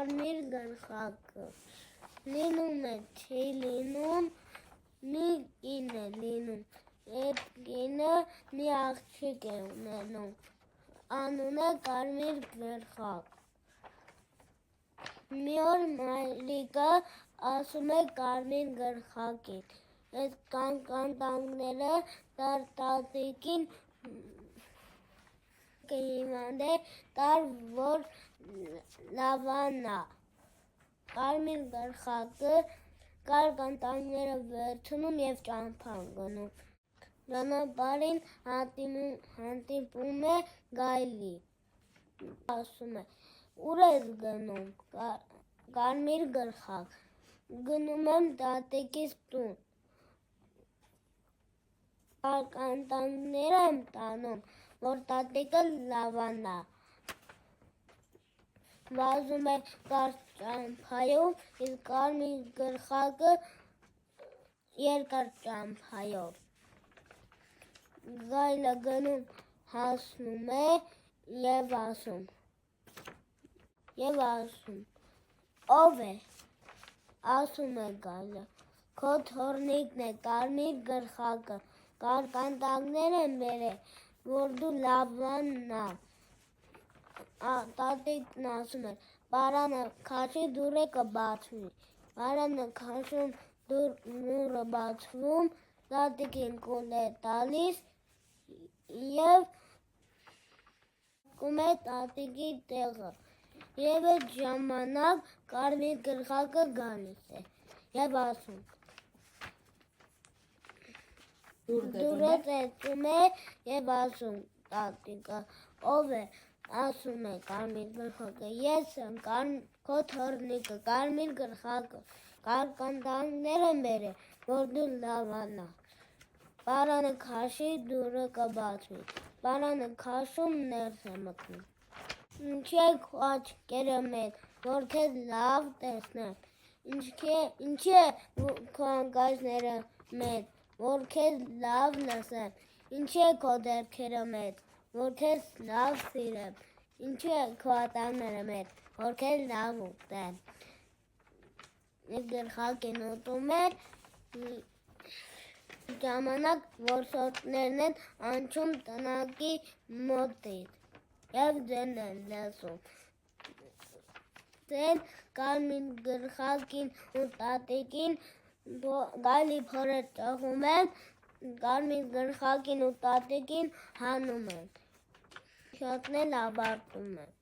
կարմիր գլխակը, լինում է չի լինում, մի կին է լինում, այդ կինը մի աղջիկ է ունենում, անուն է կարմիր գլխակ։ Մի օր մայրիկը ասում է կարմիր գլխակին, այդ կանտանքները տատիկին կհիմանդե տար, որ լավանա։ Կարմիր գլխակը կար կանտանքները վերցնում և ճամփան գնում։ Ճանապարհին հանդիպում է գայլի, ասում է. «Ուր ես գնում, կարմիր գլխակ»։ «Գնում եմ տատիկիս տուն, կանտանքներ եմ տանում, որ տատիկը լավանա»։ Վազում է կարճ ճամփայով, իսկ կարմիր գլխակը երկար ճամփայով։ Գայլը գնում հասնում է և ասում. «Ո՞վ է»։ Ասում է գայլը. «Քո թոռնիկն է, կարմիր գլխակը, կանտանքներ եմ բերել, որ դու լավանա»։ Տատիկն ասում է. «Պարանը քաշի, դուռը կբացվի»։ Պարանը քաշում, դուռը բացվում, տատիկին կուլ է տալիս և փակում է տատիկի տեղը։ Եվ այդ ժամանակ կարմիր գլխակը գալիս է և ասում. դուռը ծեծում է և ասում տատիկը. «Ո՞վ է»։ Ասում է կարմիր գլխակը. «Ես եմ, քո թոռնիկը, կարմիր գլխակը, կանտանքներ եմ բերել, որ դու լավանա»։ Պարանը քաշի, դուռը կբացվի։ Պարանը քաշում, ներս է մտնում։ Ինչի է քո աչքերը մեծ, որ քեզ լավ տեսնեն, ինչի է քո անկյունները մեծ, որ քեզ լավ լսեն, ինչի է քո ձեռքերը մեծ, որ քեզ լավ սիրեն, ինչի է քո ատամները մեծ, որ քեզ լավ ուտեն։ Գլխակին ուտում են, ժամանակ որսորդներն են անցում տնակի մոտից և ձեն են լսում։ Կարմիր գլխակին ու տատիկին գայլի փորը ճողում են, կարմիր գլխակին ու տատիկին հանում են։ Շատն էլ ավարտում են։